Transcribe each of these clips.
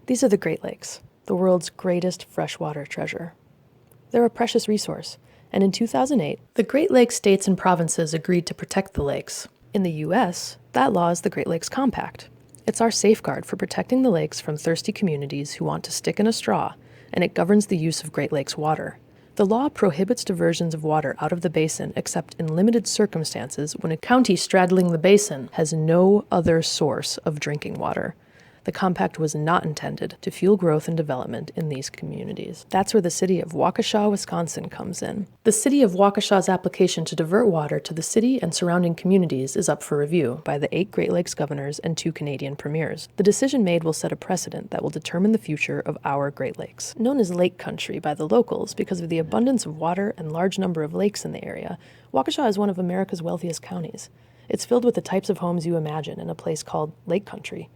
These are the Great Lakes, the world's greatest freshwater treasure. They're a precious resource, and in 2008, the Great Lakes states and provinces agreed to protect the lakes. In the U.S., that law is the Great Lakes Compact. It's our safeguard for protecting the lakes from thirsty communities who want to stick in a straw, and it governs the use of Great Lakes water. The law prohibits diversions of water out of the basin except in limited circumstances when a county straddling the basin has no other source of drinking water. The compact was not intended to fuel growth and development in these communities. That's where the City of Waukesha, Wisconsin comes in. The City of Waukesha's application to divert water to the city and surrounding communities is up for review by the 8 Great Lakes governors and 2 Canadian premiers. The decision made will set a precedent that will determine the future of our Great Lakes. Known as Lake Country by the locals because of the abundance of water and large number of lakes in the area, Waukesha is one of America's wealthiest counties. It's filled with the types of homes you imagine in a place called Lake Country.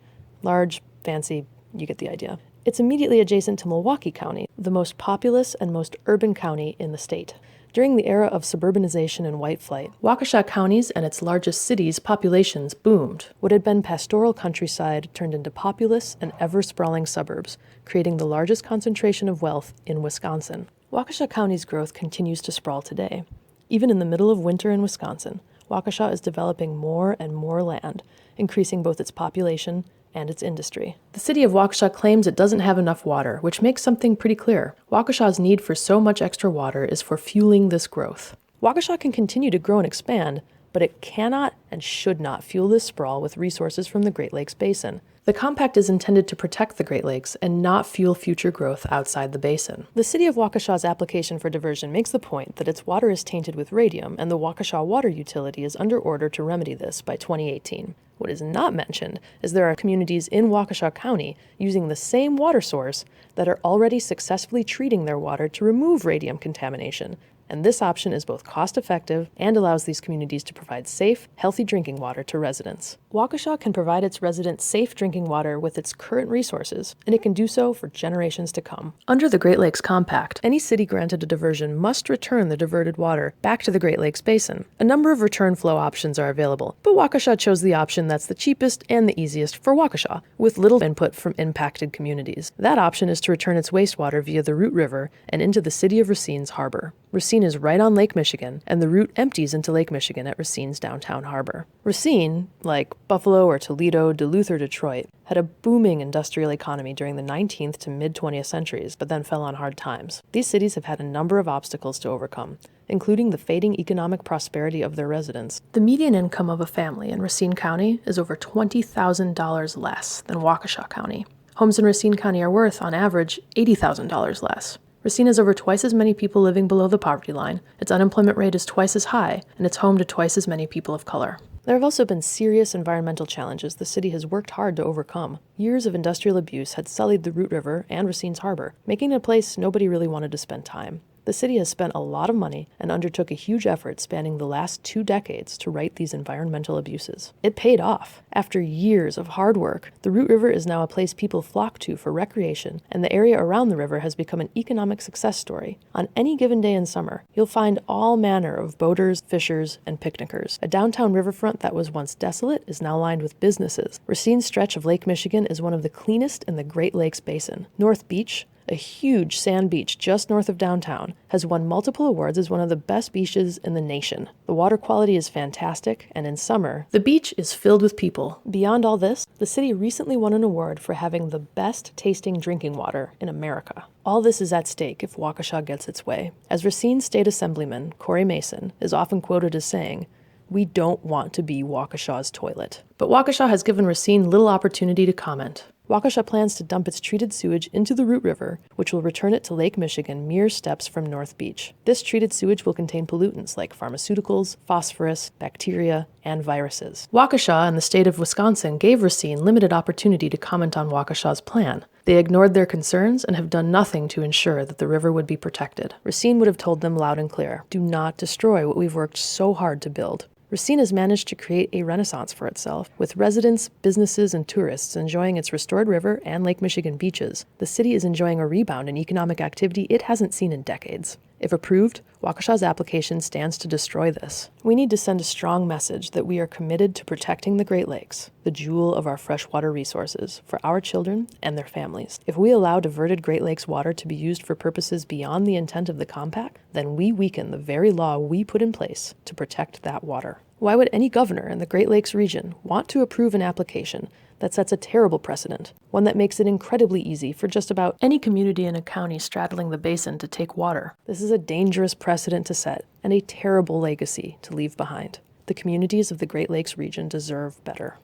Large, fancy, you get the idea. It's immediately adjacent to Milwaukee County, the most populous and most urban county in the state. During the era of suburbanization and white flight, Waukesha counties and its largest cities' populations boomed. What had been pastoral countryside turned into populous and ever-sprawling suburbs, creating the largest concentration of wealth in Wisconsin. Waukesha County's growth continues to sprawl today. Even in the middle of winter in Wisconsin, Waukesha is developing more and more land, increasing both its population and its industry. The City of Waukesha claims it doesn't have enough water, which makes something pretty clear. Waukesha's need for so much extra water is for fueling this growth. Waukesha can continue to grow and expand, but it cannot and should not fuel this sprawl with resources from the Great Lakes Basin. The compact is intended to protect the Great Lakes and not fuel future growth outside the basin. The City of Waukesha's application for diversion makes the point that its water is tainted with radium, and the Waukesha Water Utility is under order to remedy this by 2018. What is not mentioned is there are communities in Waukesha County using the same water source that are already successfully treating their water to remove radium contamination. And this option is both cost-effective and allows these communities to provide safe, healthy drinking water to residents. Waukesha can provide its residents safe drinking water with its current resources, and it can do so for generations to come. Under the Great Lakes Compact, any city granted a diversion must return the diverted water back to the Great Lakes Basin. A number of return flow options are available, but Waukesha chose the option that's the cheapest and the easiest for Waukesha, with little input from impacted communities. That option is to return its wastewater via the Root River and into the city of Racine's harbor. Racine is right on Lake Michigan, and the route empties into Lake Michigan at Racine's downtown harbor. Racine, like Buffalo or Toledo, Duluth or Detroit, had a booming industrial economy during the 19th to mid-20th centuries, but then fell on hard times. These cities have had a number of obstacles to overcome, including the fading economic prosperity of their residents. The median income of a family in Racine County is over $20,000 less than Waukesha County. Homes in Racine County are worth, on average, $80,000 less. Racine has over twice as many people living below the poverty line, its unemployment rate is twice as high, and it's home to twice as many people of color. There have also been serious environmental challenges the city has worked hard to overcome. Years of industrial abuse had sullied the Root River and Racine's harbor, making it a place nobody really wanted to spend time. The city has spent a lot of money and undertook a huge effort spanning the last 2 decades to right these environmental abuses. It paid off. After years of hard work, the Root River is now a place people flock to for recreation, and the area around the river has become an economic success story. On any given day in summer, you'll find all manner of boaters, fishers, and picnickers. A downtown riverfront that was once desolate is now lined with businesses. Racine's stretch of Lake Michigan is one of the cleanest in the Great Lakes Basin. North Beach, a huge sand beach just north of downtown, has won multiple awards as one of the best beaches in the nation. The water quality is fantastic, and in summer, the beach is filled with people. Beyond all this, the city recently won an award for having the best tasting drinking water in America. All this is at stake if Waukesha gets its way. As Racine State Assemblyman Corey Mason is often quoted as saying, "We don't want to be Waukesha's toilet." But Waukesha has given Racine little opportunity to comment. Waukesha plans to dump its treated sewage into the Root River, which will return it to Lake Michigan mere steps from North Beach. This treated sewage will contain pollutants like pharmaceuticals, phosphorus, bacteria, and viruses. Waukesha and the state of Wisconsin gave Racine limited opportunity to comment on Waukesha's plan. They ignored their concerns and have done nothing to ensure that the river would be protected. Racine would have told them loud and clear, "Do not destroy what we've worked so hard to build." Racine has managed to create a renaissance for itself, with residents, businesses, and tourists enjoying its restored river and Lake Michigan beaches. The city is enjoying a rebound in economic activity it hasn't seen in decades. If approved, Waukesha's application stands to destroy this. We need to send a strong message that we are committed to protecting the Great Lakes, the jewel of our freshwater resources, for our children and their families. If we allow diverted Great Lakes water to be used for purposes beyond the intent of the compact, then we weaken the very law we put in place to protect that water. Why would any governor in the Great Lakes region want to approve an application that sets a terrible precedent, one that makes it incredibly easy for just about any community in a county straddling the basin to take water? This is a dangerous precedent to set and a terrible legacy to leave behind. The communities of the Great Lakes region deserve better.